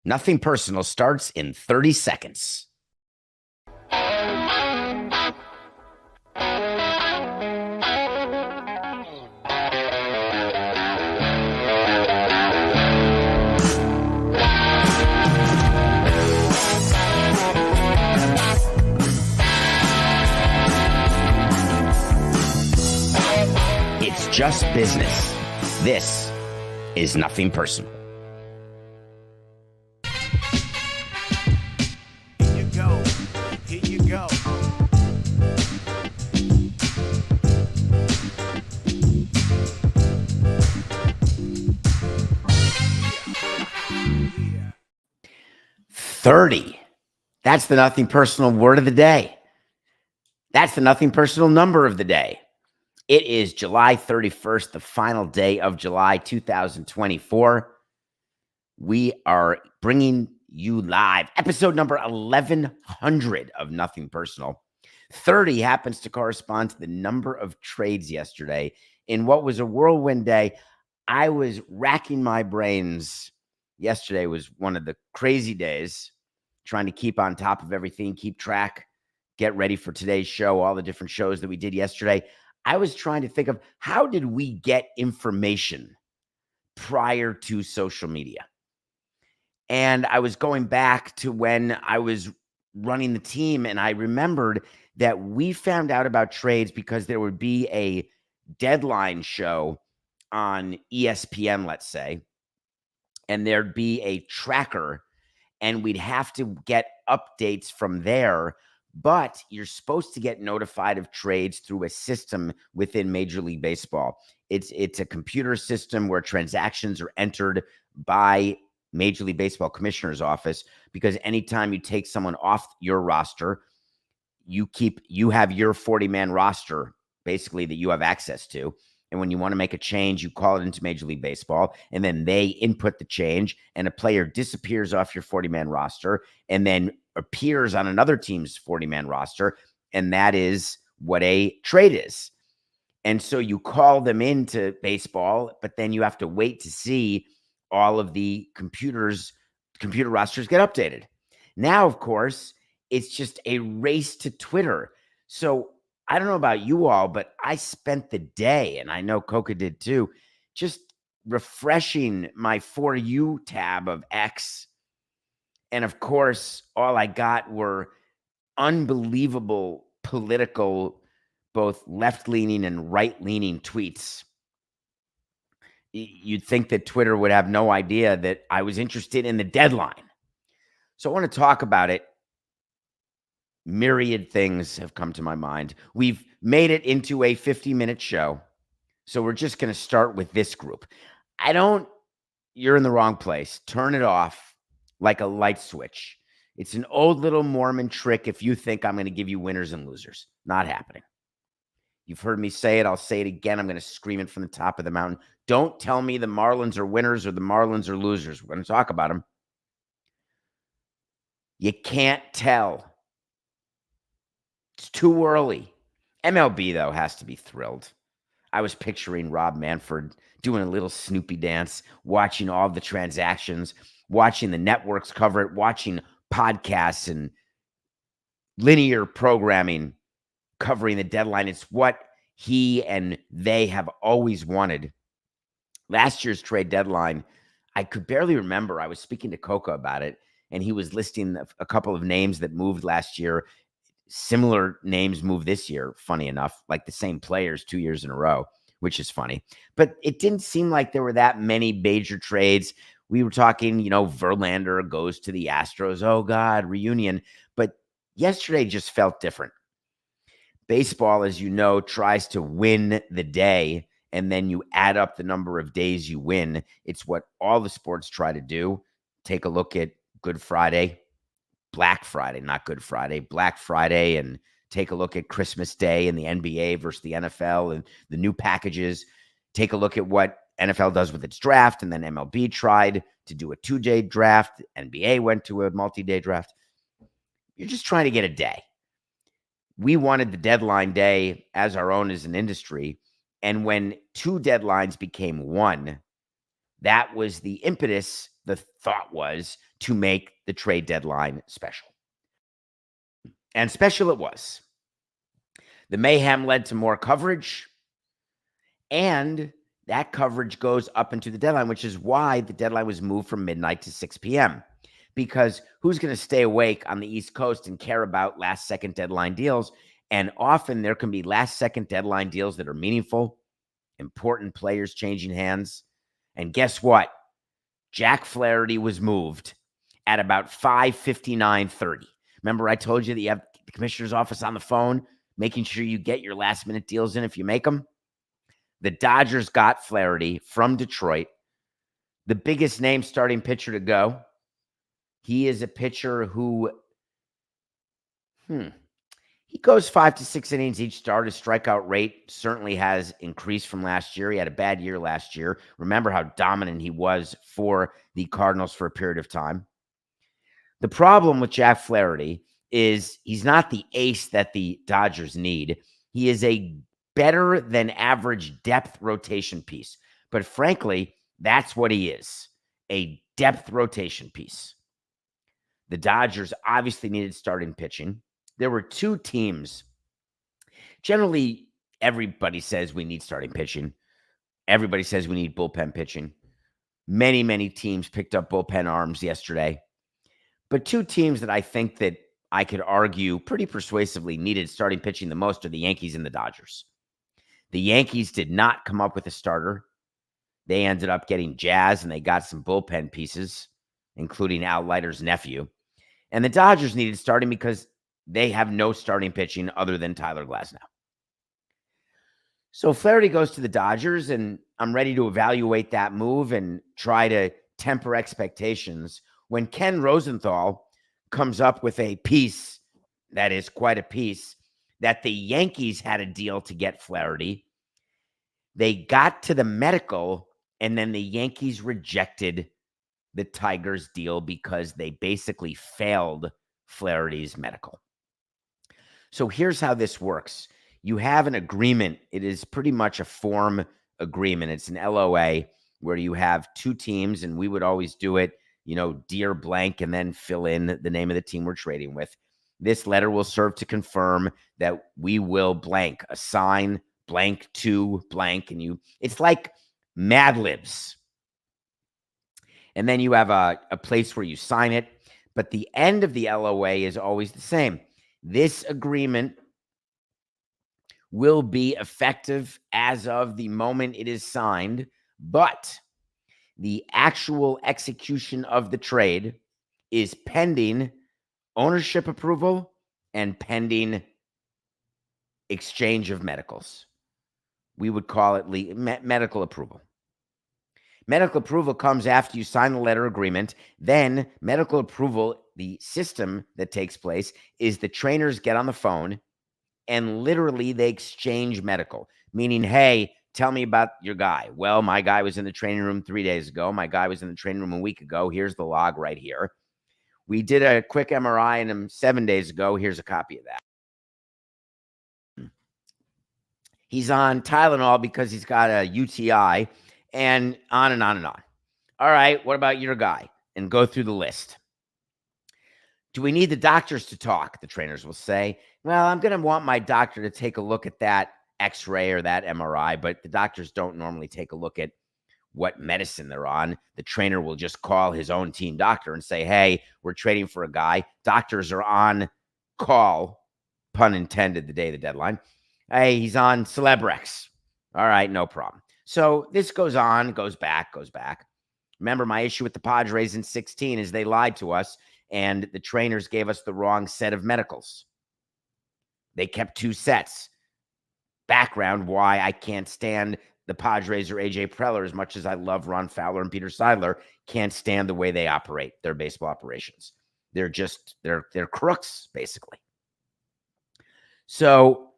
Nothing Personal starts in 30 seconds. It's just business. This is Nothing Personal. Here you go. Here you go. Yeah. 30. That's the Nothing Personal word of the day. That's the Nothing Personal number of the day. It is July 31st, the final day of July 2024. We are bringing you live episode number 1100 of Nothing Personal. 30 happens to correspond to the number of trades yesterday. In what was a whirlwind day, I was racking my brains. Yesterday was one of the crazy days, trying to keep on top of everything, keep track, get ready for today's show, all the different shows that we did yesterday. I was trying to think of how did we get information prior to social media? And I was going back to when I was running the team, and I remembered that we found out about trades because there would be a deadline show on ESPN, let's say, and there'd be a tracker, and we'd have to get updates from there. But you're supposed to get notified of trades through a system within Major League Baseball. It's a computer system where transactions are entered by Major League Baseball Commissioner's office, because anytime you take someone off your roster, you have your 40-man roster basically that you have access to. And when you want to make a change, you call it into Major League Baseball, and then they input the change, and a player disappears off your 40-man roster and then appears on another team's 40-man roster. And that is what a trade is. And so you call them into baseball, but then you have to wait to see all of the computer rosters get updated. Now, of course, it's just a race to Twitter. So I don't know about you all, but I spent the day, and I know Coca did too, just refreshing my For You tab of X. And of course, all I got were unbelievable political, both left-leaning and right-leaning tweets. You'd think that Twitter would have no idea that I was interested in the deadline. So I want to talk about it. Myriad things have come to my mind. We've made it into a 50-minute show. So we're just going to start with this group. You're in the wrong place. Turn it off like a light switch. It's an old little Mormon trick if you think I'm going to give you winners and losers. Not happening. You've heard me say it. I'll say it again. I'm going to scream it from the top of the mountain. Don't tell me the Marlins are winners or the Marlins are losers. We're going to talk about them. You can't tell. It's too early. MLB, though, has to be thrilled. I was picturing Rob Manfred doing a little Snoopy dance, watching all the transactions, watching the networks cover it, watching podcasts and linear programming covering the deadline. It's what he and they have always wanted. Last year's trade deadline, I could barely remember. I was speaking to Coca about it, and he was listing a couple of names that moved last year. Similar names moved this year, funny enough, like the same players 2 years in a row, which is funny. But it didn't seem like there were that many major trades. We were talking, Verlander goes to the Astros. Oh, God, reunion. But yesterday just felt different. Baseball, as you know, tries to win the day, and then you add up the number of days you win. It's what all the sports try to do. Take a look at Good Friday, Black Friday, not Good Friday, Black Friday, and take a look at Christmas Day and the NBA versus the NFL and the new packages. Take a look at what NFL does with its draft, and then MLB tried to do a 2-day draft. NBA went to a multi-day draft. You're just trying to get a day. We wanted the deadline day as our own as an industry, and when two deadlines became one, That was the impetus. The thought was to make the trade deadline special. And special it was. The mayhem led to more coverage, and that coverage goes up into the deadline, which is why the deadline was moved from midnight to 6 p.m. Because who's going to stay awake on the East Coast and care about last-second deadline deals? And often there can be last-second deadline deals that are meaningful, important players changing hands. And guess what? Jack Flaherty was moved at about 5:59:30. Remember I told you that you have the commissioner's office on the phone, making sure you get your last-minute deals in if you make them? The Dodgers got Flaherty from Detroit, the biggest name starting pitcher to go. He is a pitcher who, he goes 5 to 6 innings each start. His strikeout rate certainly has increased from last year. He had a bad year last year. Remember how dominant he was for the Cardinals for a period of time. The problem with Jack Flaherty is he's not the ace that the Dodgers need. He is a better than average depth rotation piece. But frankly, that's what he is, a depth rotation piece. The Dodgers obviously needed starting pitching. There were two teams. Generally, everybody says we need starting pitching. Everybody says we need bullpen pitching. Many, many teams picked up bullpen arms yesterday. But two teams that I think that I could argue pretty persuasively needed starting pitching the most are the Yankees and the Dodgers. The Yankees did not come up with a starter. They ended up getting Jazz, and they got some bullpen pieces, including Al Leiter's nephew. And the Dodgers needed starting because they have no starting pitching other than Tyler Glasnow. So Flaherty goes to the Dodgers, and I'm ready to evaluate that move and try to temper expectations when Ken Rosenthal comes up with a piece that is quite a piece that the Yankees had a deal to get Flaherty. They got to the medical, and then the Yankees rejected the Tigers deal because they basically failed Flaherty's medical. So here's how this works. You have an agreement. It is pretty much a form agreement. It's an LOA where you have two teams, and we would always do it, dear blank, and then fill in the name of the team we're trading with. This letter will serve to confirm that we will blank, assign blank to blank, and it's like Mad Libs. And then you have a place where you sign it, but the end of the LOA is always the same. This agreement will be effective as of the moment it is signed, but the actual execution of the trade is pending ownership approval and pending exchange of medicals. We would call it medical approval. Medical approval comes after you sign the letter agreement. Then medical approval, the system that takes place is the trainers get on the phone and literally they exchange medical, meaning, hey, tell me about your guy. Well, my guy was in the training room 3 days ago. My guy was in the training room a week ago. Here's the log right here. We did a quick MRI on him 7 days ago. Here's a copy of that. He's on Tylenol because he's got a UTI, and on and on and on. All right, what about your guy? And go through the list. Do we need the doctors to talk? The trainers will say, well, I'm going to want my doctor to take a look at that X-ray or that MRI, but the doctors don't normally take a look at what medicine they're on. The trainer will just call his own team doctor and say, hey, we're trading for a guy. Doctors are on call, pun intended, the day of the deadline. Hey, he's on Celebrex. All right, no problem. So this goes on, goes back. Remember, my issue with the Padres in 2016 is they lied to us, and the trainers gave us the wrong set of medicals. They kept two sets. Background why I can't stand the Padres or AJ Preller as much as I love Ron Fowler and Peter Seidler. Can't stand the way they operate their baseball operations. They're crooks, basically. So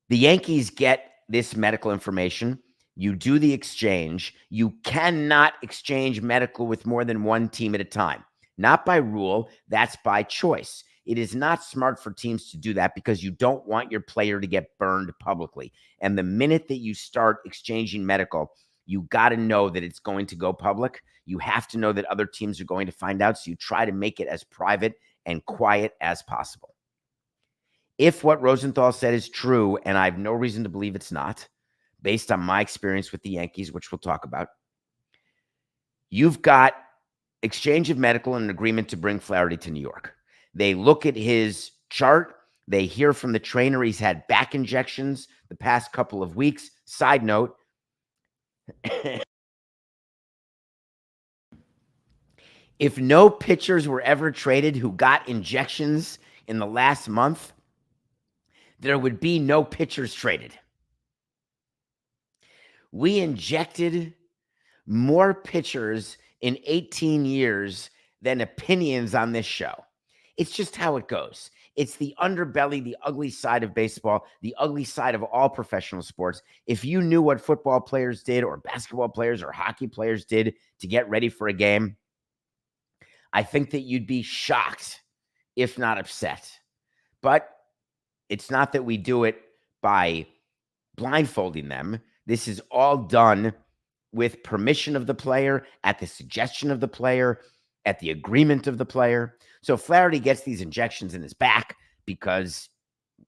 the Yankees get this medical information. You do the exchange. You cannot exchange medical with more than one team at a time. Not by rule. That's by choice. It is not smart for teams to do that because you don't want your player to get burned publicly. And the minute that you start exchanging medical, you got to know that it's going to go public. You have to know that other teams are going to find out. So you try to make it as private and quiet as possible. If what Rosenthal said is true, and I have no reason to believe it's not, based on my experience with the Yankees, which we'll talk about, you've got exchange of medical and an agreement to bring Flaherty to New York. They look at his chart. They hear from the trainer he's had back injections the past couple of weeks. Side note, if no pitchers were ever traded who got injections in the last month, there would be no pitchers traded. We injected more pitchers in 18 years than opinions on this show. It's just how it goes. It's the underbelly, the ugly side of baseball, the ugly side of all professional sports. If you knew what football players did or basketball players or hockey players did to get ready for a game, I think that you'd be shocked, if not upset. But it's not that we do it by blindfolding them. This is all done with permission of the player, at the suggestion of the player, at the agreement of the player. So Flaherty gets these injections in his back because,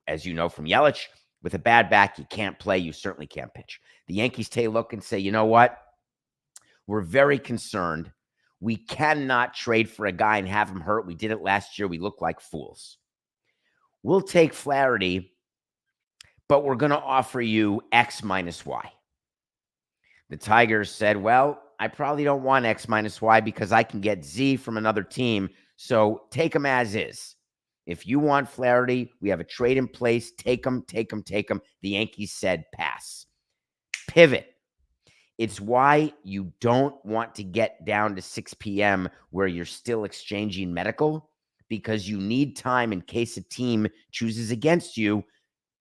as you know from Yelich, with a bad back, you can't play. You certainly can't pitch. The Yankees take a look and say, you know what? We're very concerned. We cannot trade for a guy and have him hurt. We did it last year. We look like fools. We'll take Flaherty, but we're going to offer you X minus Y. The Tigers said, well, I probably don't want X minus Y because I can get Z from another team. So take him as is. If you want Flaherty, we have a trade in place. Take him, take him, take him. The Yankees said pass. Pivot. It's why you don't want to get down to 6 p.m. where you're still exchanging medical, because you need time in case a team chooses against you.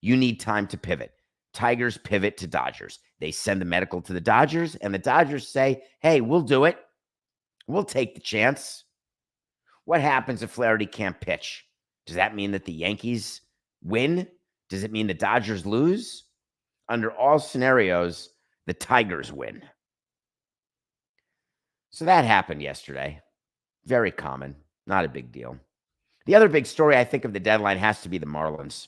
You need time to pivot. Tigers pivot to Dodgers. They send the medical to the Dodgers, and the Dodgers say, hey, we'll do it. We'll take the chance. What happens if Flaherty can't pitch? Does that mean that the Yankees win? Does it mean the Dodgers lose? Under all scenarios, the Tigers win. So that happened yesterday. Very common. Not a big deal. The other big story, I think, of the deadline has to be the Marlins.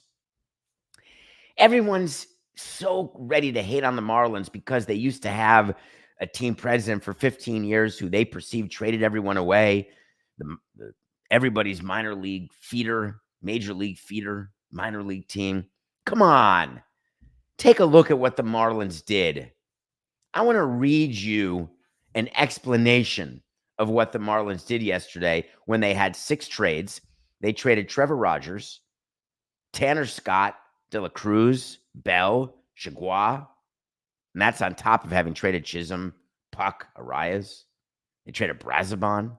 Everyone's so ready to hate on the Marlins because they used to have a team president for 15 years who they perceived traded everyone away. Everybody's minor league feeder, major league feeder, minor league team. Come on. Take a look at what the Marlins did. I want to read you an explanation of what the Marlins did yesterday when they had 6 trades. They traded Trevor Rogers, Tanner Scott, De La Cruz, Bell, Chagua, and that's on top of having traded Chisholm, Puck, Arias. They traded Brazoban,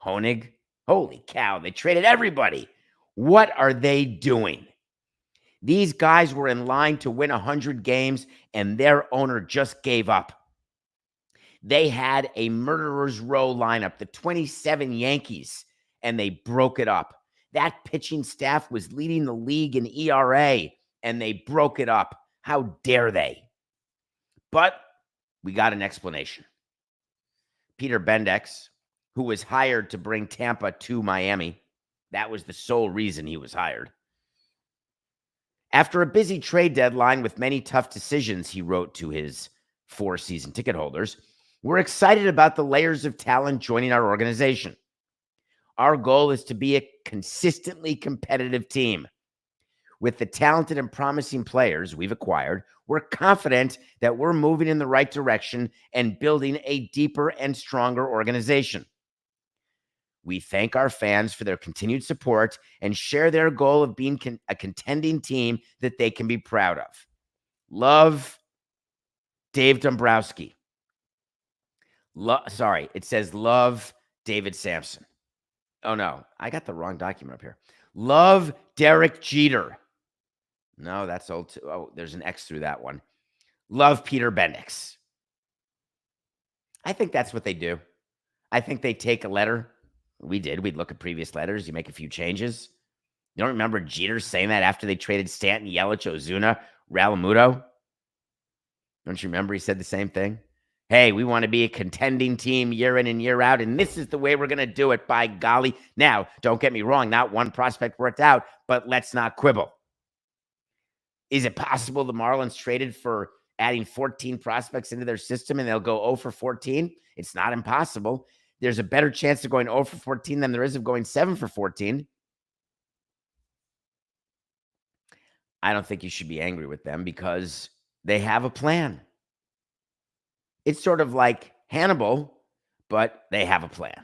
Honig. Holy cow, they traded everybody. What are they doing? These guys were in line to win 100 games, and their owner just gave up. They had a murderer's row lineup, the 27 Yankees, and they broke it up. That pitching staff was leading the league in ERA, and they broke it up. How dare they? But we got an explanation. Peter Bendix, who was hired to bring Tampa to Miami, that was the sole reason he was hired. After a busy trade deadline with many tough decisions, he wrote to his 4 season ticket holders, we're excited about the layers of talent joining our organization. Our goal is to be a consistently competitive team. With the talented and promising players we've acquired, we're confident that we're moving in the right direction and building a deeper and stronger organization. We thank our fans for their continued support and share their goal of being a contending team that they can be proud of. Love, Dave Dombrowski. It says love, David Samson. Oh, no, I got the wrong document up here. Love, Derek Jeter. No, that's old too. Oh, there's an X through that one. Love, Peter Bendix. I think that's what they do. I think they take a letter. We'd look at previous letters. You make a few changes. You don't remember Jeter saying that after they traded Stanton, Yelich, Ozuna, Realmuto? Don't you remember he said the same thing? Hey, we want to be a contending team year in and year out, and this is the way we're going to do it, by golly. Now, don't get me wrong, not one prospect worked out, but let's not quibble. Is it possible the Marlins traded for adding 14 prospects into their system and they'll go 0 for 14? It's not impossible. There's a better chance of going 0 for 14 than there is of going 7 for 14. I don't think you should be angry with them because they have a plan. It's sort of like Hannibal, but they have a plan.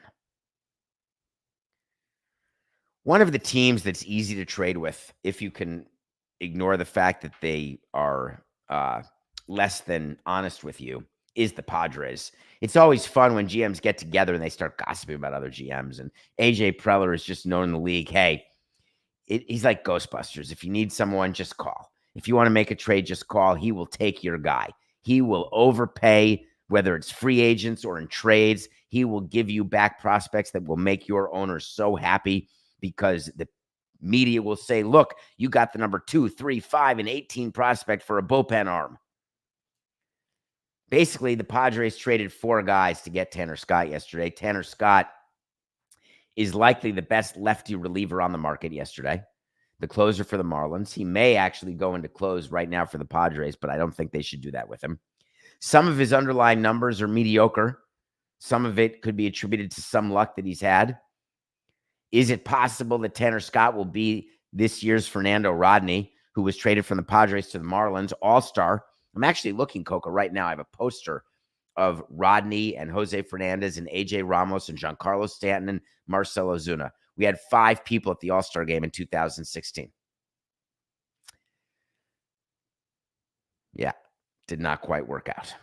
One of the teams that's easy to trade with, if you can ignore the fact that they are less than honest with you, is the Padres. It's always fun when GMs get together and they start gossiping about other GMs. And AJ Preller is just known in the league, hey, he's like Ghostbusters. If you need someone, just call. If you want to make a trade, just call. He will take your guy. He will overpay, whether it's free agents or in trades. He will give you back prospects that will make your owners so happy because the media will say, look, you got the number 2, 3, 5, and 18 prospect for a bullpen arm. Basically, the Padres traded 4 guys to get Tanner Scott yesterday. Tanner Scott is likely the best lefty reliever on the market yesterday, the closer for the Marlins. He may actually go into close right now for the Padres, but I don't think they should do that with him. Some of his underlying numbers are mediocre. Some of it could be attributed to some luck that he's had. Is it possible that Tanner Scott will be this year's Fernando Rodney, who was traded from the Padres to the Marlins, all-star? I'm actually looking, Coca, right now. I have a poster of Rodney and Jose Fernandez and AJ Ramos and Giancarlo Stanton and Marcell Ozuna. We had 5 people at the All-Star game in 2016. Yeah, did not quite work out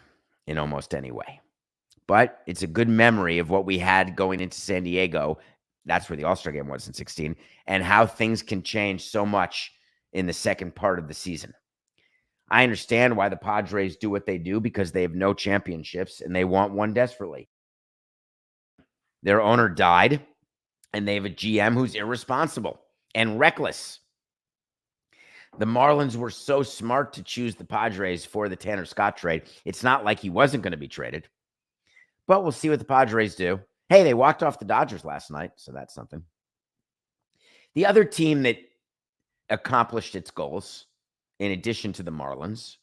in almost any way. But it's a good memory of what we had going into San Diego. That's where the All-Star game was in 16, and how things can change so much in the second part of the season. I understand why the Padres do what they do because they have no championships and they want one desperately. Their owner died, and they have a GM who's irresponsible and reckless. The Marlins were so smart to choose the Padres for the Tanner Scott trade. It's not like he wasn't going to be traded, but we'll see what the Padres do. Hey, they walked off the Dodgers last night, so that's something. The other team that accomplished its goals, in addition to the Marlins,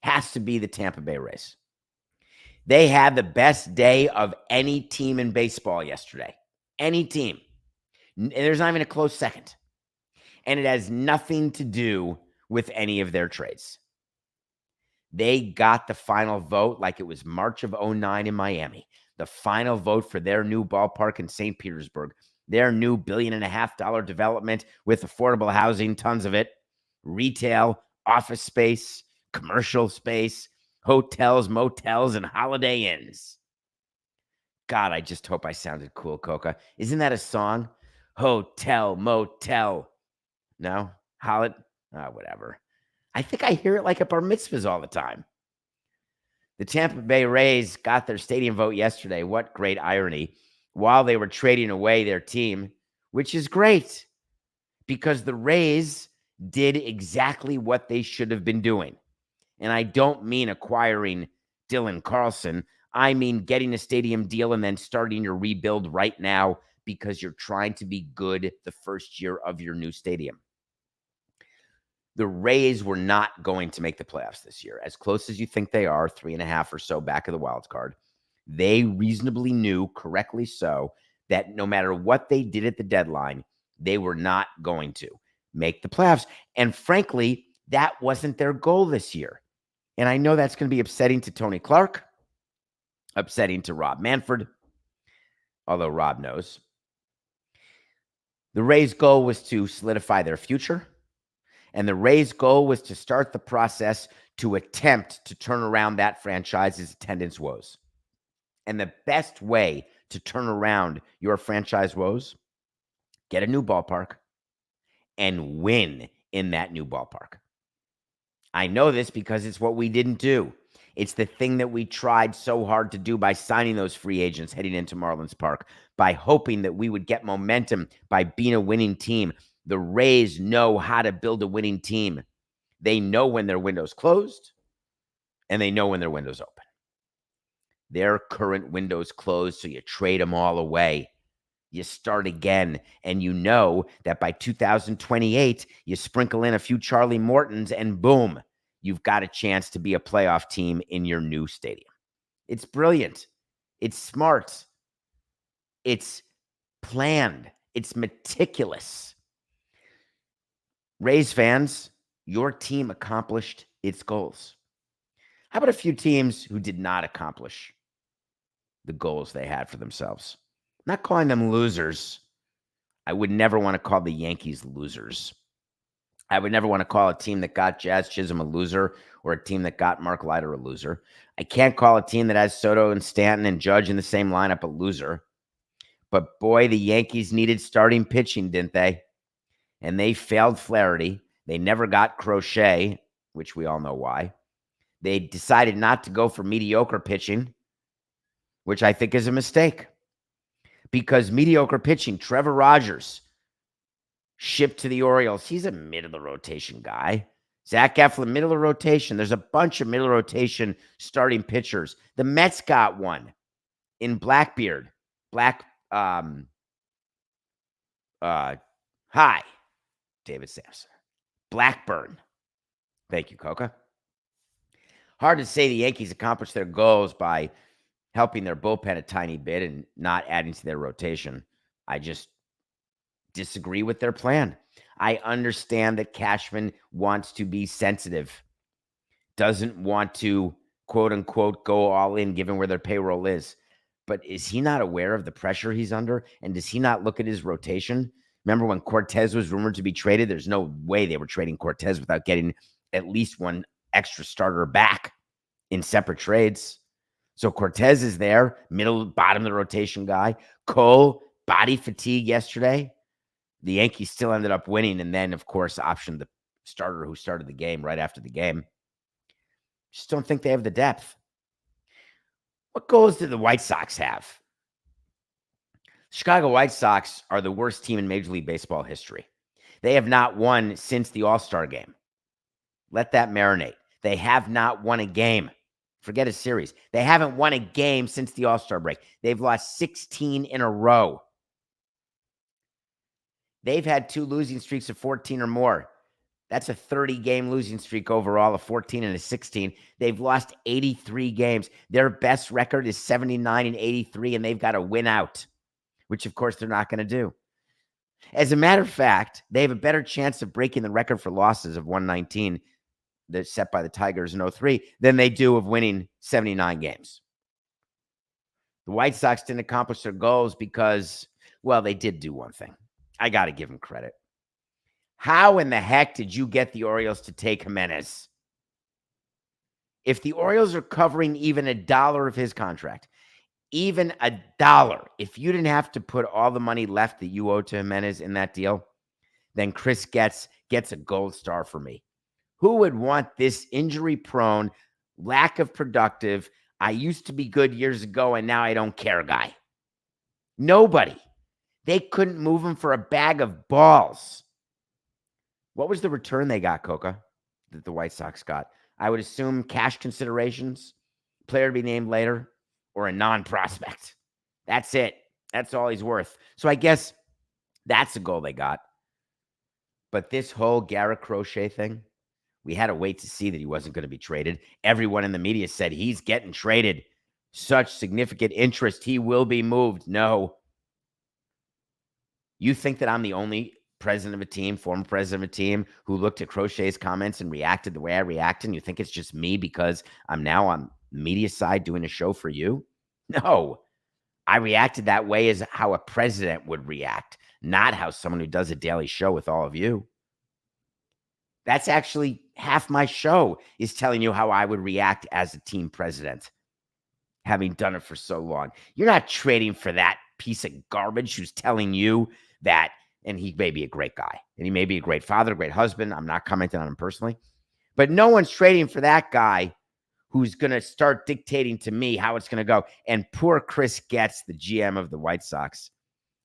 has to be the Tampa Bay Rays. They had the best day of any team in baseball yesterday. Any team. There's not even a close second. And it has nothing to do with any of their trades. They got the final vote like it was March of 2009 in Miami. The final vote for their new ballpark in St. Petersburg. Their new $1.5 billion development with affordable housing, tons of it. Retail, office space, commercial space, hotels, motels, and Holiday Inns. God, I just hope I sounded cool, Coca. Isn't that a song? Hotel, motel. No? Holiday? Whatever. I think I hear it like at bar mitzvahs all the time. The Tampa Bay Rays got their stadium vote yesterday. What great irony. While they were trading away their team, which is great because the Rays did exactly what they should have been doing. And I don't mean acquiring Dylan Carlson. I mean getting a stadium deal and then starting your rebuild right now because you're trying to be good the first year of your new stadium. The Rays were not going to make the playoffs this year. As close as you think they are, 3.5 or so back of the wild card, they reasonably knew, correctly so, that no matter what they did at the deadline, they were not going to make the playoffs. And frankly, that wasn't their goal this year. And I know that's going to be upsetting to Tony Clark, upsetting to Rob Manfred, although Rob knows. The Rays' goal was to solidify their future. And the Rays' goal was to start the process to attempt to turn around that franchise's attendance woes. And the best way to turn around your franchise woes, get a new ballpark and win in that new ballpark. I know this because it's what we didn't do. It's the thing that we tried so hard to do by signing those free agents heading into Marlins Park, by hoping that we would get momentum by being a winning team. The Rays know how to build a winning team. They know when their window's closed, and they know when their window's open. Their current window's closed, so you trade them all away. You start again, and you know that by 2028, you sprinkle in a few Charlie Mortons, and boom, you've got a chance to be a playoff team in your new stadium. It's brilliant. It's smart. It's planned. It's meticulous. Rays fans, your team accomplished its goals. How about a few teams who did not accomplish the goals they had for themselves? I'm not calling them losers. I would never want to call the Yankees losers. I would never want to call a team that got Jazz Chisholm a loser or a team that got Mark Leiter a loser. I can't call a team that has Soto and Stanton and Judge in the same lineup a loser. But boy, the Yankees needed starting pitching, didn't they? And they failed Flaherty. They never got Crochet, which we all know why. They decided not to go for mediocre pitching, which I think is a mistake. Because mediocre pitching, Trevor Rogers, shipped to the Orioles. He's a middle-of-the-rotation guy. Zach Eflin, middle of rotation. There's a bunch of middle rotation starting pitchers. The Mets got one in Blackbeard. David Samson. Blackburn. Thank you, Coca. Hard to say the Yankees accomplished their goals by helping their bullpen a tiny bit and not adding to their rotation. I just disagree with their plan. I understand that Cashman wants to be sensitive, doesn't want to, quote unquote, go all in given where their payroll is. But is he not aware of the pressure he's under? And does he not look at his rotation? Remember when Cortez was rumored to be traded? There's no way they were trading Cortez without getting at least one extra starter back in separate trades. So Cortez is there, bottom of the rotation guy. Cole, body fatigue yesterday. The Yankees still ended up winning, and then, of course, optioned the starter who started the game right after the game. Just don't think they have the depth. What goals did the White Sox have? Chicago White Sox are the worst team in Major League Baseball history. They have not won since the All-Star game. Let that marinate. They have not won a game. Forget a series. They haven't won a game since the All-Star break. They've lost 16 in a row. They've had 2 losing streaks of 14 or more. That's a 30-game losing streak overall, a 14 and a 16. They've lost 83 games. Their best record is 79 and 83, and they've got to win out, which, of course, they're not going to do. As a matter of fact, they have a better chance of breaking the record for losses of 119 that's set by the Tigers in 03 than they do of winning 79 games. The White Sox didn't accomplish their goals because, well, they did do one thing. I got to give them credit. How in the heck did you get the Orioles to take Jimenez? If the Orioles are covering even $1 of his contract, even $1, if you didn't have to put all the money left that you owe to Jimenez in that deal, then Chris gets a gold star for me. Who would want this injury-prone, lack of productive, I used to be good years ago and now I don't care guy? Nobody. They couldn't move him for a bag of balls. What was the return they got, Coca, that the White Sox got? I would assume cash considerations, player to be named later, or a non-prospect. That's it. That's all he's worth. So I guess that's a goal they got. But this whole Garrett Crochet thing, we had to wait to see that he wasn't going to be traded. Everyone in the media said he's getting traded. Such significant interest. He will be moved. No. You think that I'm the only president of a team, former president of a team, who looked at Crochet's comments and reacted the way I reacted? And you think it's just me because I'm now on the media side doing a show for you? No. I reacted that way as how a president would react, not how someone who does a daily show with all of you. That's actually half my show, is telling you how I would react as a team president, having done it for so long. You're not trading for that piece of garbage who's telling you that, and he may be a great guy, and he may be a great father, a great husband. I'm not commenting on him personally, but no one's trading for that guy who's going to start dictating to me how it's going to go. And poor Chris Getz, the GM of the White Sox,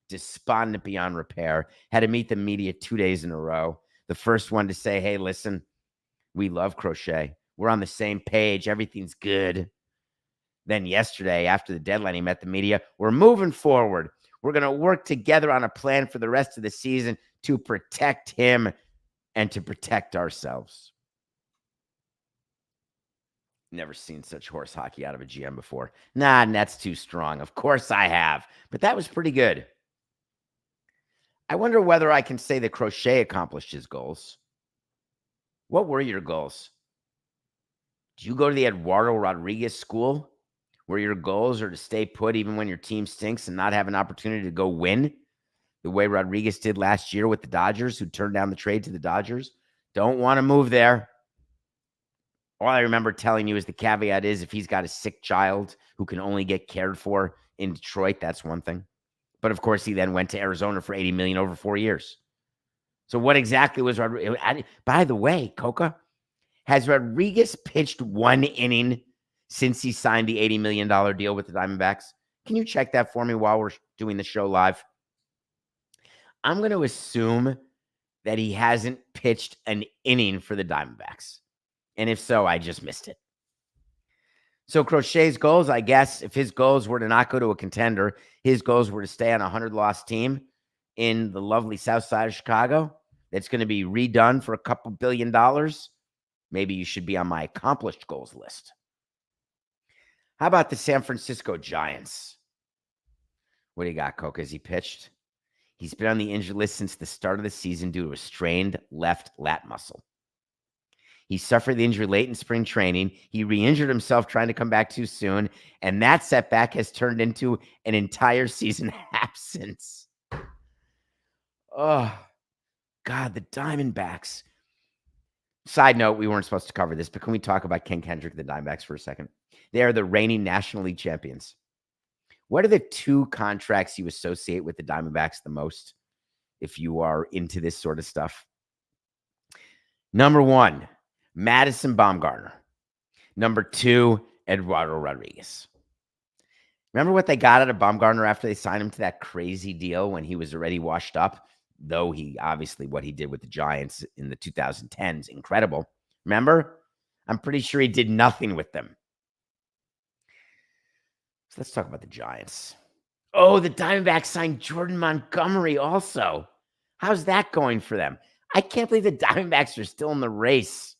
despondent beyond repair, had to meet the media 2 days in a row. The first one to say, hey, listen, we love Crochet. We're on the same page. Everything's good. Then yesterday, after the deadline, he met the media. We're moving forward. We're going to work together on a plan for the rest of the season to protect him and to protect ourselves. Never seen such horse hockey out of a GM before. Nah, that's too strong. Of course I have, but that was pretty good. I wonder whether I can say that Crochet accomplished his goals. What were your goals? Did you go to the Eduardo Rodriguez school where your goals are to stay put even when your team stinks and not have an opportunity to go win the way Rodriguez did last year with the Dodgers, who turned down the trade to the Dodgers? Don't want to move there. All I remember telling you is the caveat is if he's got a sick child who can only get cared for in Detroit, that's one thing. But of course, he then went to Arizona for $80 million over 4 years. So what exactly was Rodriguez? By the way, Coca, has Rodriguez pitched one inning since he signed the $80 million deal with the Diamondbacks? Can you check that for me while we're doing the show live? I'm going to assume that he hasn't pitched an inning for the Diamondbacks. And if so, I just missed it. So Crochet's goals, I guess, if his goals were to not go to a contender, his goals were to stay on a 100-loss team in the lovely south side of Chicago that's going to be redone for a couple $2 billion. Maybe you should be on my accomplished goals list. How about the San Francisco Giants? What do you got, Coca? Has he pitched? He's been on the injured list since the start of the season due to a strained left lat muscle. He suffered the injury late in spring training. He re-injured himself trying to come back too soon, and that setback has turned into an entire season absence. Oh, God, the Diamondbacks. Side note, we weren't supposed to cover this, but can we talk about Ken Kendrick, the Diamondbacks, for a second? They are the reigning National League champions. What are the two contracts you associate with the Diamondbacks the most, if you are into this sort of stuff? Number one, Madison Bumgarner. Number two, Eduardo Rodriguez. Remember what they got out of Bumgarner after they signed him to that crazy deal when he was already washed up? Though he obviously what he did with the Giants in the 2010s, incredible. Remember? I'm pretty sure he did nothing with them. So let's talk about the Giants. Oh, the Diamondbacks signed Jordan Montgomery also. How's that going for them? I can't believe the Diamondbacks are still in the race.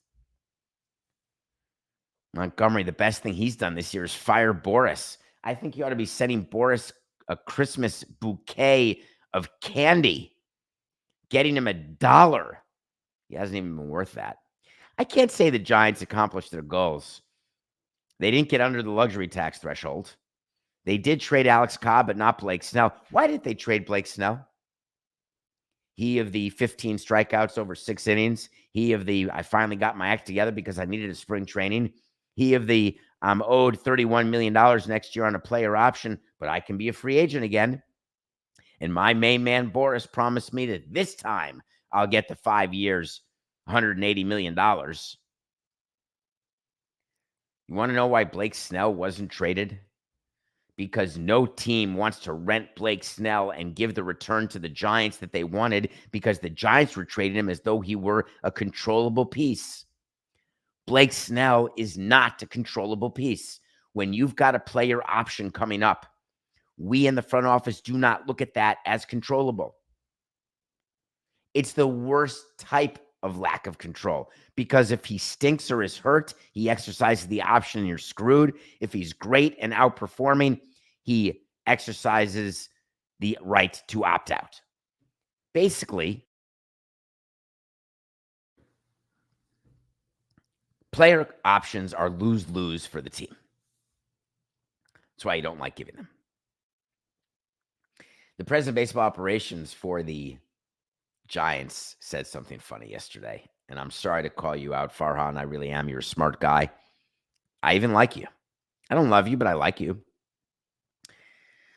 Montgomery, the best thing he's done this year is fire Boris. I think you ought to be sending Boris a Christmas bouquet of candy, getting him $1. He hasn't even been worth that. I can't say the Giants accomplished their goals. They didn't get under the luxury tax threshold. They did trade Alex Cobb, but not Blake Snell. Why did they trade Blake Snell? He of the 15 strikeouts over 6 innings. He of the, I finally got my act together because I needed a spring training. He of the, I'm owed $31 million next year on a player option, but I can be a free agent again. And my main man, Boris, promised me that this time I'll get the 5 years, $180 million. You want to know why Blake Snell wasn't traded? Because no team wants to rent Blake Snell and give the return to the Giants that they wanted, because the Giants were trading him as though he were a controllable piece. Blake Snell is not a controllable piece. When you've got a player option coming up, we in the front office do not look at that as controllable. It's the worst type of lack of control, because if he stinks or is hurt, he exercises the option and you're screwed. If he's great and outperforming, he exercises the right to opt out. Basically, player options are lose-lose for the team. That's why you don't like giving them. The president of baseball operations for the Giants said something funny yesterday, and I'm sorry to call you out, Farhan. I really am. You're a smart guy. I even like you. I don't love you, but I like you.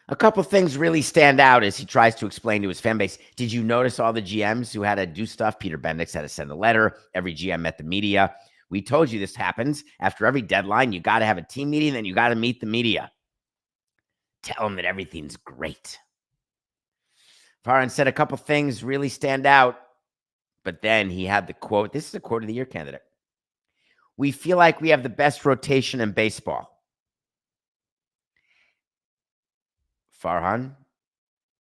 A couple things really stand out as he tries to explain to his fan base. Did you notice all the GMs who had to do stuff? Peter Bendix had to send a letter. Every GM met the media. We told you this happens. After every deadline, you got to have a team meeting, then you got to meet the media. Tell them that everything's great. Farhan said a couple things really stand out, but then he had the quote. This is a quote of the year candidate. We feel like we have the best rotation in baseball. Farhan,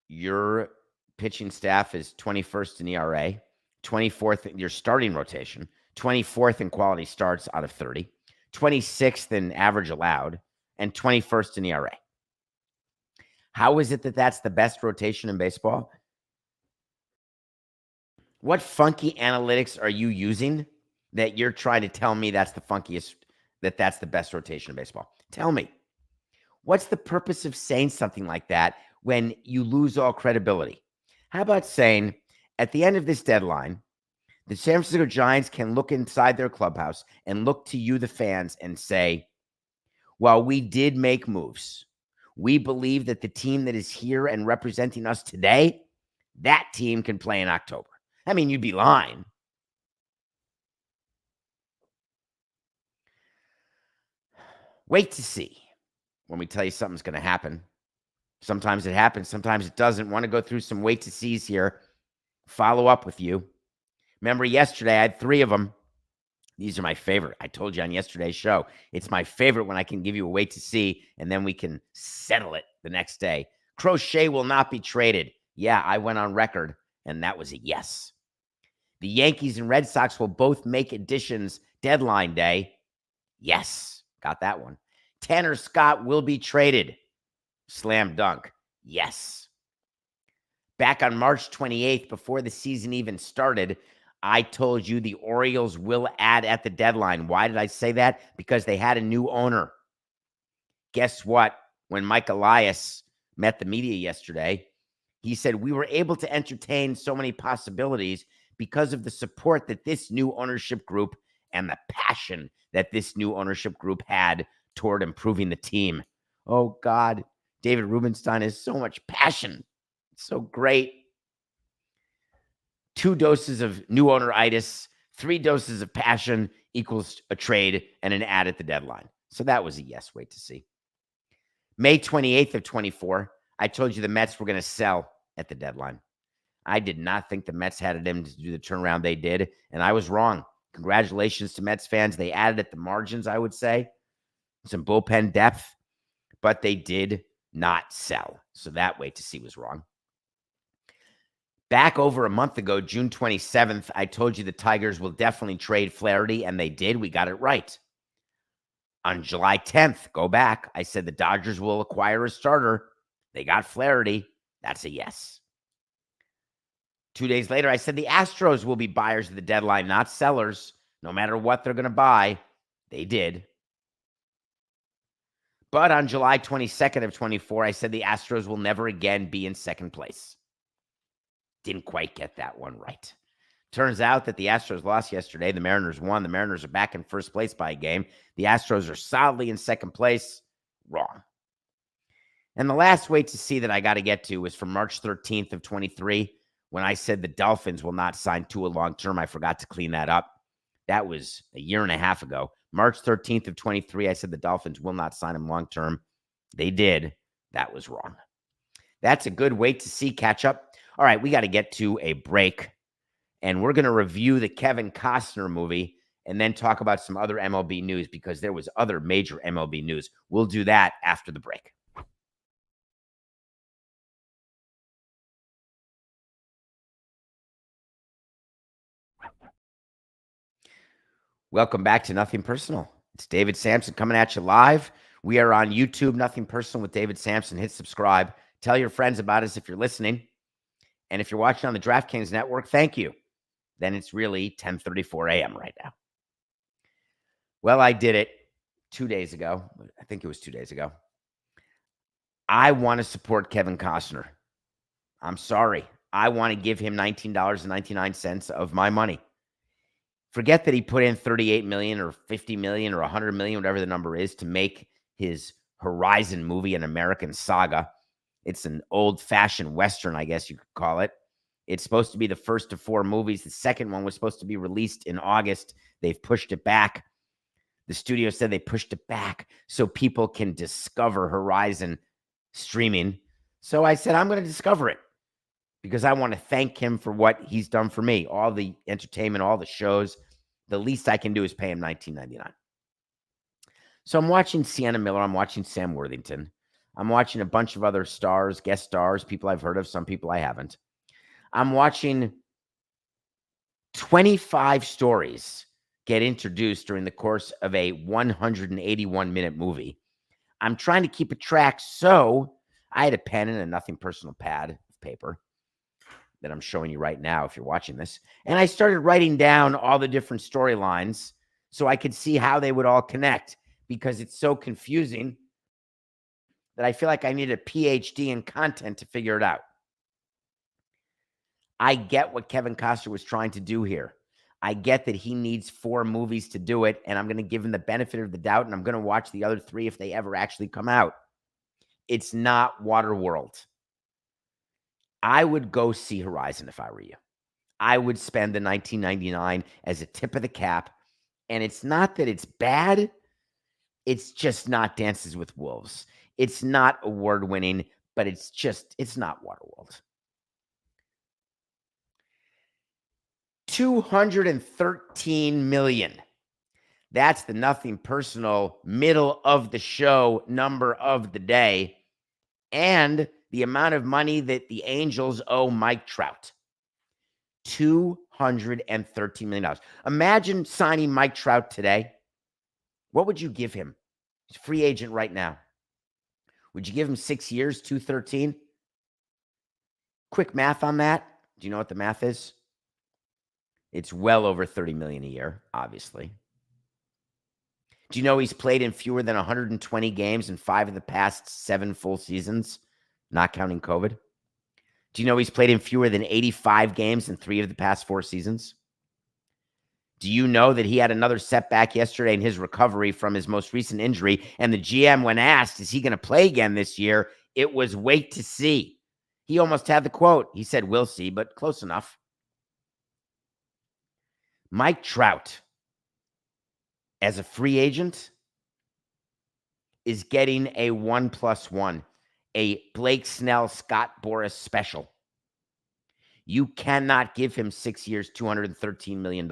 your pitching staff is 21st in ERA, 24th in your starting rotation, 24th in quality starts out of 30, 26th in average allowed, and 21st in ERA. How is it that that's the best rotation in baseball? What funky analytics are you using that you're trying to tell me that's the funkiest, that's the best rotation in baseball? Tell me. What's the purpose of saying something like that when you lose all credibility? How about saying at the end of this deadline, the San Francisco Giants can look inside their clubhouse and look to you, the fans, and say, while we did make moves, we believe that the team that is here and representing us today, that team can play in October. I mean, you'd be lying. Wait to see when we tell you something's going to happen. Sometimes it happens. Sometimes it doesn't. Want to go through some wait to sees here. Follow up with you. Remember yesterday, I had 3 of them. These are my favorite. I told you on yesterday's show. It's my favorite when I can give you a wait to see, and then we can settle it the next day. Crochet will not be traded. Yeah, I went on record, and that was a yes. The Yankees and Red Sox will both make additions deadline day. Yes, got that one. Tanner Scott will be traded. Slam dunk. Yes. Back on March 28th, before the season even started, I told you the Orioles will add at the deadline. Why did I say that? Because they had a new owner. Guess what? When Mike Elias met the media yesterday, he said, we were able to entertain so many possibilities because of the support that this new ownership group and the passion that this new ownership group had toward improving the team. Oh, God. David Rubenstein has so much passion. It's so great. 2 doses of new owner-itis, 3 doses of passion equals a trade and an ad at the deadline. So that was a yes. Wait to see. May 28th of 24, I told you the Mets were going to sell at the deadline. I did not think the Mets had it in to do the turnaround they did, and I was wrong. Congratulations to Mets fans. They added at the margins, I would say, some bullpen depth, but they did not sell. So that wait to see was wrong. Back over a month ago, June 27th, I told you the Tigers will definitely trade Flaherty, and they did. We got it right. On July 10th, go back, I said the Dodgers will acquire a starter. They got Flaherty. That's a yes. 2 days later, I said the Astros will be buyers at the deadline, not sellers. No matter what they're going to buy, they did. But on July 22nd of 24, I said the Astros will never again be in second place. Didn't quite get that one right. Turns out that the Astros lost yesterday. The Mariners won. The Mariners are back in first place by a game. The Astros are solidly in second place. Wrong. And the last wait to see that I got to get to was from March 13th of 23, when I said the Dolphins will not sign Tua long-term. I forgot to clean that up. That was a year and a half ago. March 13th of 23, I said the Dolphins will not sign him long-term. They did. That was wrong. That's a good wait to see catch-up. All right, we got to get to a break, and we're going to review the Kevin Costner movie and then talk about some other MLB news because there was other major MLB news. We'll do that after the break. Welcome back to Nothing Personal. It's David Samson coming at you live. We are on YouTube, Nothing Personal with David Samson. Hit subscribe. Tell your friends about us if you're listening. And if you're watching on the DraftKings Network, thank you. Then it's really 10:34 a.m. right now. Well, I did it 2 days ago. I think it was 2 days ago. I want to support Kevin Costner. I'm sorry. I want to give him $19.99 of my money. Forget that he put in $38 million or $50 million or $100 million, whatever the number is, to make his Horizon movie an American saga. It's an old-fashioned Western, I guess you could call it. It's supposed to be the first of 4 movies. The second one was supposed to be released in August. They've pushed it back. The studio said they pushed it back so people can discover Horizon streaming. So I said, I'm going to discover it because I want to thank him for what he's done for me. All the entertainment, all the shows. The least I can do is pay him $19.99. So I'm watching Sienna Miller. I'm watching Sam Worthington. I'm watching a bunch of other stars, guest stars, people I've heard of, some people I haven't. I'm watching 25 stories get introduced during the course of a 181-minute movie. I'm trying to keep a track, so I had a pen and a nothing personal pad of paper that I'm showing you right now if you're watching this, and I started writing down all the different storylines so I could see how they would all connect, because it's so confusing that I feel like I need a PhD in content to figure it out. I get what Kevin Costner was trying to do here. I get that he needs 4 movies to do it, and I'm going to give him the benefit of the doubt, and I'm going to watch the other 3 if they ever actually come out. It's not Waterworld. I would go see Horizon if I were you. I would spend the $19.99 as a tip of the cap, and it's not that it's bad. It's just not Dances with Wolves. It's not award-winning, but it's not Waterworld. $213 million. That's the nothing personal middle of the show number of the day, and the amount of money that the Angels owe Mike Trout. $213 million. Imagine signing Mike Trout today. What would you give him? He's a free agent right now. Would you give him 6 years, 213? Quick math on that. Do you know what the math is? It's well over $30 million a year, obviously. Do you know he's played in fewer than 120 games in 5 of the past 7 full seasons, not counting COVID? Do you know he's played in fewer than 85 games in 3 of the past 4 seasons? Do you know that he had another setback yesterday in his recovery from his most recent injury? And the GM, when asked, is he going to play again this year? It was wait to see. He almost had the quote. He said, we'll see, but close enough. Mike Trout, as a free agent, is getting a 1+1, a Blake Snell, Scott Boras special. You cannot give him 6 years, $213 million.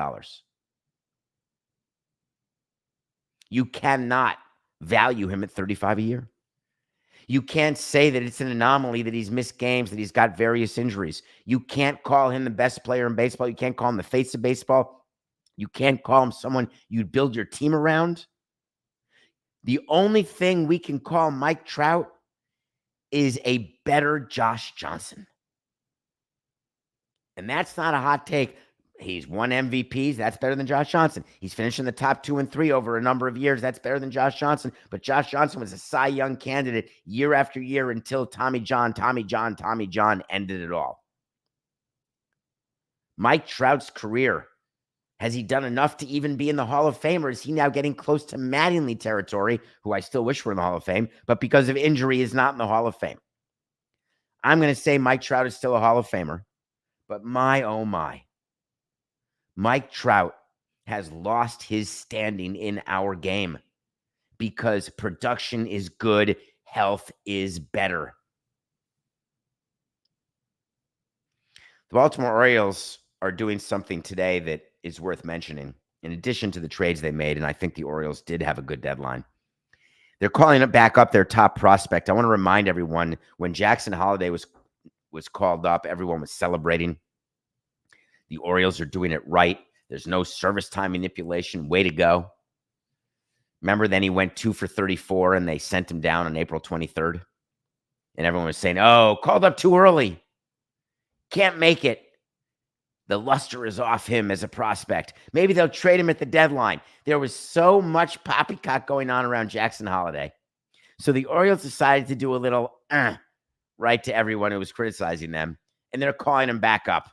You cannot value him at $35 a year. You can't say that it's an anomaly that he's missed games, that he's got various injuries. You can't call him the best player in baseball. You can't call him the face of baseball. You can't call him someone you'd build your team around. The only thing we can call Mike Trout is a better Josh Johnson. And that's not a hot take. He's won MVPs. That's better than Josh Johnson. He's finished in the top 2 and 3 over a number of years. That's better than Josh Johnson. But Josh Johnson was a Cy Young candidate year after year until Tommy John ended it all. Mike Trout's career, has he done enough to even be in the Hall of Fame, or is he now getting close to Mattingly territory, who I still wish were in the Hall of Fame, but because of injury is not in the Hall of Fame? I'm going to say Mike Trout is still a Hall of Famer, but my, oh my, Mike Trout has lost his standing in our game because production is good, health is better. The Baltimore Orioles are doing something today that is worth mentioning, in addition to the trades they made, and I think the Orioles did have a good deadline. They're calling it back up their top prospect. I want to remind everyone, when Jackson Holliday was called up, everyone was celebrating. The Orioles are doing it right. There's no service time manipulation. Way to go. Remember, then he went 2 for 34, and they sent him down on April 23rd. And everyone was saying, oh, called up too early. Can't make it. The luster is off him as a prospect. Maybe they'll trade him at the deadline. There was so much poppycock going on around Jackson Holliday. So the Orioles decided to do a little right to everyone who was criticizing them, and they're calling him back up.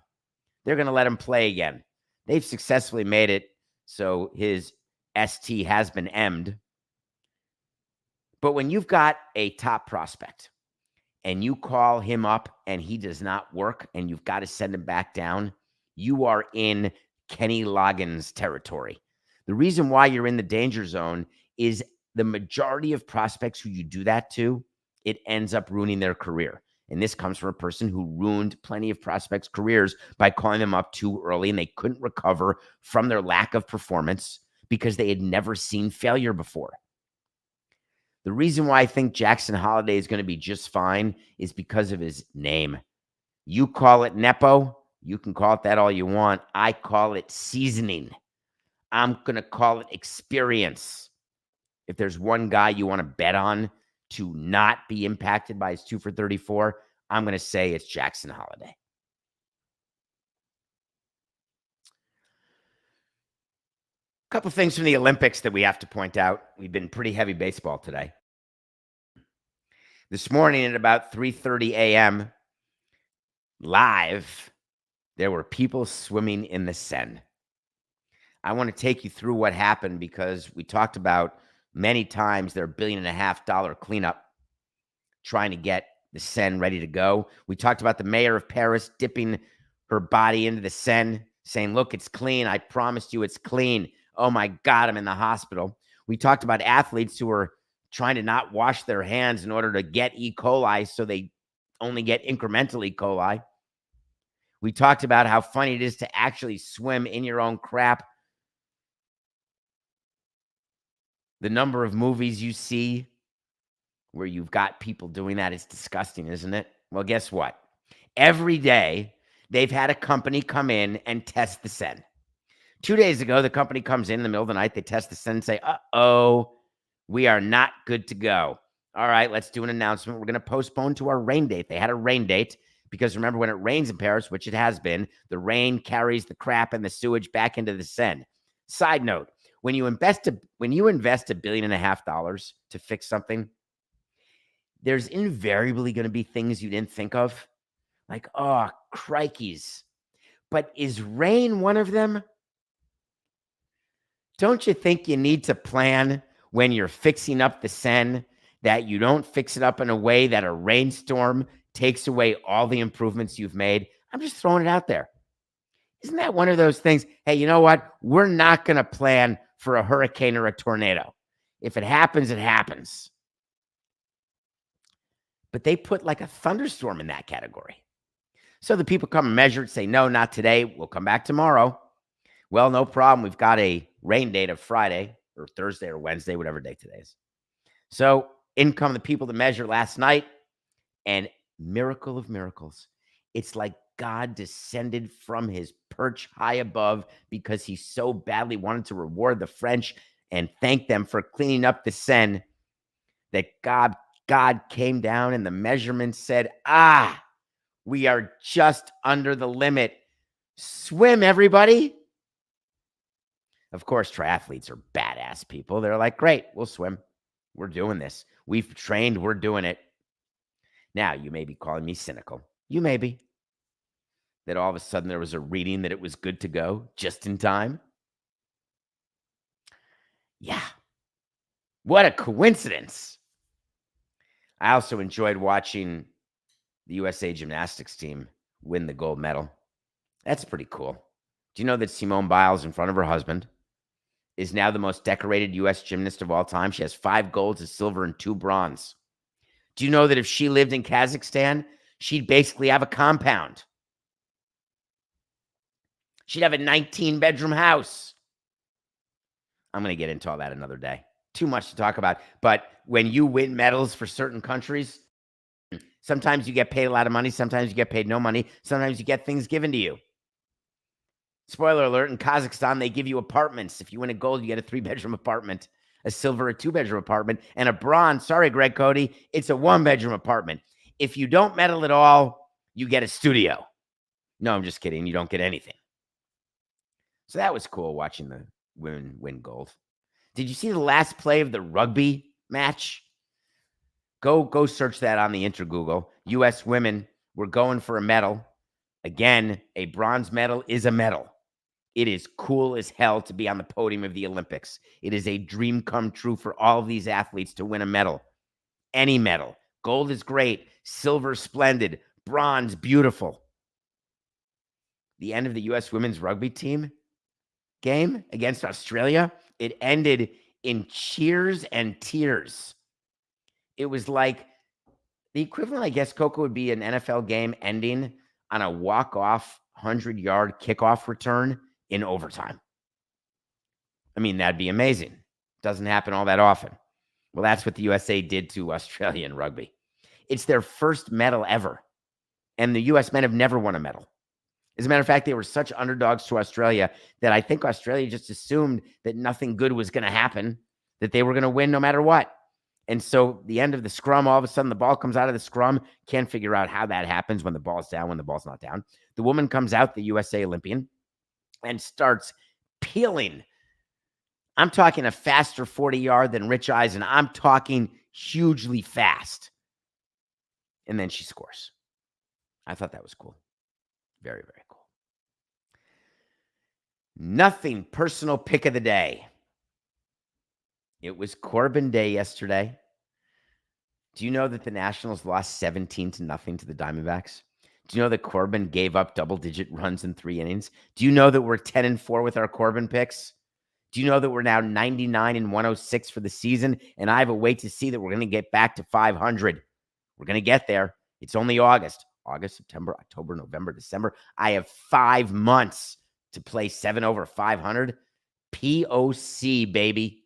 They're going to let him play again. They've successfully made it so his ST has been M'd. But when you've got a top prospect and you call him up and he does not work and you've got to send him back down, you are in Kenny Loggins territory. The reason why you're in the danger zone is the majority of prospects who you do that to, it ends up ruining their career. And this comes from a person who ruined plenty of prospects' careers by calling them up too early, and they couldn't recover from their lack of performance because they had never seen failure before. The reason why I think Jackson Holliday is going to be just fine is because of his name. You call it Nepo. You can call it that all you want. I call it seasoning. I'm going to call it experience. If there's one guy you want to bet on to not be impacted by his 2 for 34, I'm going to say it's Jackson Holliday. A couple things from the Olympics that we have to point out. We've been pretty heavy baseball today. This morning at about 3:30 a.m., live, there were people swimming in the Seine. I want to take you through what happened because we talked about many times their $1.5 billion cleanup, trying to get the Seine ready to go. We talked about the mayor of Paris dipping her body into the Seine, saying, look, it's clean. I promised you it's clean. Oh my God, I'm in the hospital. We talked about athletes who are trying to not wash their hands in order to get E. coli, so they only get incremental E. coli. We talked about how funny it is to actually swim in your own crap. The number of movies you see where you've got people doing that is disgusting, isn't it? Well, guess what? Every day, they've had a company come in and test the Seine. 2 days ago, the company comes in the middle of the night, they test the Seine and say, uh-oh, we are not good to go. All right, let's do an announcement. We're going to postpone to our rain date. They had a rain date because remember, when it rains in Paris, which it has been, the rain carries the crap and the sewage back into the Seine. Side note, when you invest $1.5 billion to fix something, there's invariably going to be things you didn't think of. Like, oh, crikeys. But is rain one of them? Don't you think you need to plan when you're fixing up the Seine that you don't fix it up in a way that a rainstorm takes away all the improvements you've made? I'm just throwing it out there. Isn't that one of those things? Hey, you know what? We're not going to plan for a hurricane or a tornado. If it happens, it happens. But they put like a thunderstorm in that category. So the people come and measure it, say, no, not today. We'll come back tomorrow. Well, no problem. We've got a rain date of Friday or Thursday or Wednesday, whatever day today is. So in come the people to measure last night, and miracle of miracles. It's like God descended from his perch high above because he so badly wanted to reward the French and thank them for cleaning up the Seine that God came down and the measurement said, we are just under the limit. Swim, everybody. Of course, triathletes are badass people. They're like, great, we'll swim. We're doing this. We've trained. We're doing it. Now, you may be calling me cynical. You may be. That all of a sudden there was a reading that it was good to go just in time. Yeah. What a coincidence. I also enjoyed watching the USA gymnastics team win the gold medal. That's pretty cool. Do you know that Simone Biles, in front of her husband, is now the most decorated U.S. gymnast of all time? She has 5 golds, a silver, and 2 bronze. Do you know that if she lived in Kazakhstan, she'd basically have a compound? She'd have a 19-bedroom house. I'm going to get into all that another day. Too much to talk about. But when you win medals for certain countries, sometimes you get paid a lot of money. Sometimes you get paid no money. Sometimes you get things given to you. Spoiler alert, in Kazakhstan, they give you apartments. If you win a gold, you get a 3-bedroom apartment, a silver, a 2-bedroom apartment, and a bronze. Sorry, Greg Cody, it's a 1-bedroom apartment. If you don't medal at all, you get a studio. No, I'm just kidding. You don't get anything. So that was cool watching the women win gold. Did you see the last play of the rugby match? Go search that on the Google. U.S. women were going for a medal. Again, a bronze medal is a medal. It is cool as hell to be on the podium of the Olympics. It is a dream come true for all of these athletes to win a medal. Any medal. Gold is great. Silver, splendid. Bronze, beautiful. The end of the U.S. women's rugby team game against Australia, it ended in cheers and tears. It was like the equivalent, I guess, Coco, would be an NFL game ending on a walk-off 100-yard kickoff return in overtime. I mean, that'd be amazing. Doesn't happen all that often. Well, that's what the USA did to Australia in rugby. It's their first medal ever. And the U.S. men have never won a medal. As a matter of fact, they were such underdogs to Australia that I think Australia just assumed that nothing good was going to happen, that they were going to win no matter what. And so the end of the scrum, all of a sudden the ball comes out of the scrum. Can't figure out how that happens when the ball's down, when the ball's not down. The woman comes out, the USA Olympian, and starts peeling. I'm talking a faster 40-yard than Rich Eisen. I'm talking hugely fast. And then she scores. I thought that was cool. Very, very cool. Nothing personal pick of the day. It was Corbin Day yesterday. Do you know that the Nationals lost 17-0 to the Diamondbacks? Do you know that Corbin gave up double-digit runs in 3 innings? Do you know that we're 10-4 with our Corbin picks? Do you know that we're now 99-106 for the season? And I have a way to see that we're going to get back to 500. We're going to get there. It's only August. August, September, October, November, December. I have 5 months to play 7 over 500. POC, baby.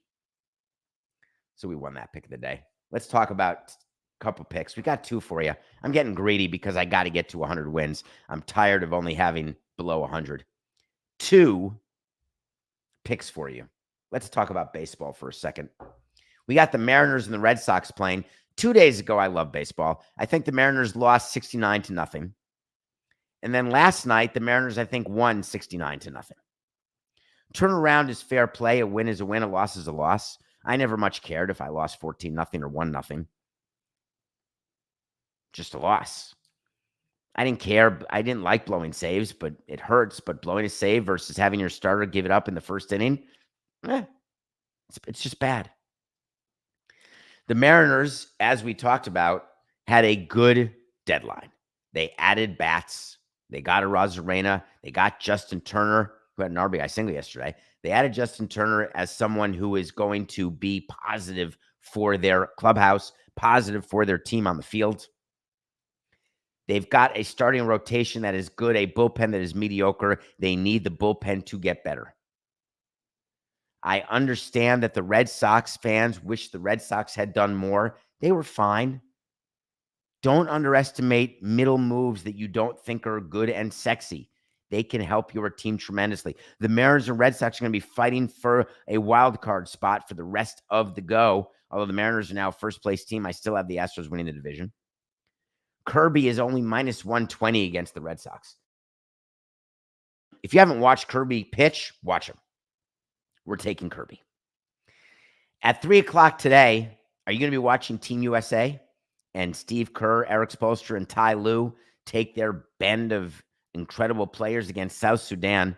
So we won that pick of the day. Let's talk about a couple picks. We got 2 for you. I'm getting greedy because I got to get to 100 wins. I'm tired of only having below 100. 2 picks for you. Let's talk about baseball for a second. We got the Mariners and the Red Sox playing. 2 days ago, I love baseball. I think the Mariners lost 69-0. And then last night, the Mariners, I think, won 69-0. Turnaround is fair play. A win is a win. A loss is a loss. I never much cared if I lost 14-0 or 1-0. Just a loss. I didn't care. I didn't like blowing saves, but it hurts. But blowing a save versus having your starter give it up in the first inning, it's just bad. The Mariners, as we talked about, had a good deadline. They added bats. They got Arozarena. They got Justin Turner, who had an RBI single yesterday. They added Justin Turner as someone who is going to be positive for their clubhouse, positive for their team on the field. They've got a starting rotation that is good, a bullpen that is mediocre. They need the bullpen to get better. I understand that the Red Sox fans wish the Red Sox had done more. They were fine. Don't underestimate middle moves that you don't think are good and sexy. They can help your team tremendously. The Mariners and Red Sox are going to be fighting for a wild card spot for the rest of the go. Although the Mariners are now first place team, I still have the Astros winning the division. Kirby is only minus 120 against the Red Sox. If you haven't watched Kirby pitch, watch him. We're taking Kirby. At 3 o'clock today, are you going to be watching Team USA and Steve Kerr, Eric Spoelstra, and Ty Lue take their band of incredible players against South Sudan?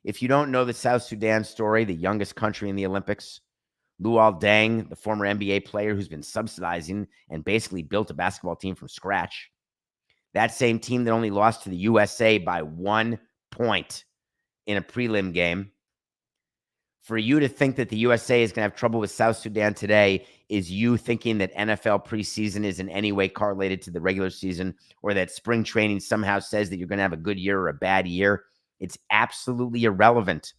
If you don't know the South Sudan story, the youngest country in the Olympics, Luol Deng, the former NBA player who's been subsidizing and basically built a basketball team from scratch. That same team that only lost to the USA by 1 point in a prelim game. For you to think that the USA is going to have trouble with South Sudan today is you thinking that NFL preseason is in any way correlated to the regular season, or that spring training somehow says that you're going to have a good year or a bad year. It's absolutely irrelevant.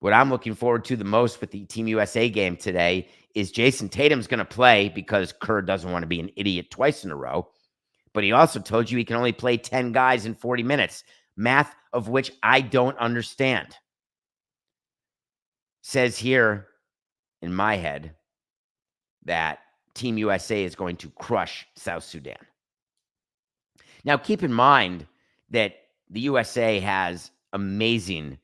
What I'm looking forward to the most with the Team USA game today is Jason Tatum's going to play because Kerr doesn't want to be an idiot twice in a row. But he also told you he can only play 10 guys in 40 minutes, math of which I don't understand. Says here in my head that Team USA is going to crush South Sudan. Now, keep in mind that the USA has amazing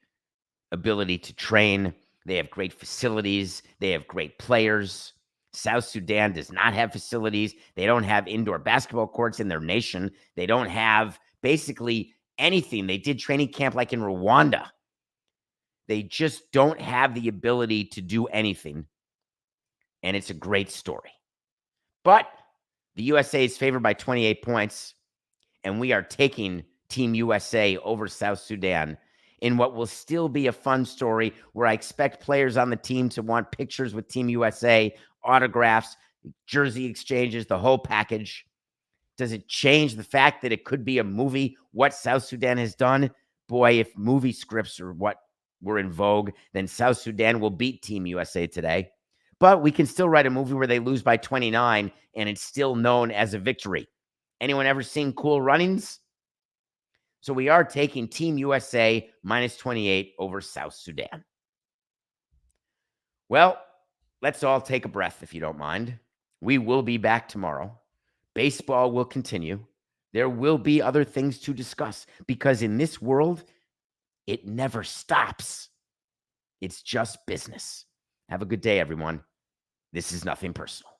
ability to train. They have great facilities. They have great players. South Sudan does not have facilities. They don't have indoor basketball courts in their nation. They don't have basically anything. They did training camp like in Rwanda. They just don't have the ability to do anything. And it's a great story. But the USA is favored by 28 points. And we are taking Team USA over South Sudan in what will still be a fun story where I expect players on the team to want pictures with Team USA, autographs, jersey exchanges, the whole package. Does it change the fact that it could be a movie, what South Sudan has done? Boy, if movie scripts are what were in vogue, then South Sudan will beat Team USA today. but we can still write a movie where they lose by 29 and it's still known as a victory. Anyone ever seen Cool Runnings? So we are taking Team USA minus 28 over South Sudan. Well, let's all take a breath if you don't mind. We will be back tomorrow. Baseball will continue. There will be other things to discuss because in this world, it never stops. It's just business. Have a good day, everyone. This is Nothing Personal.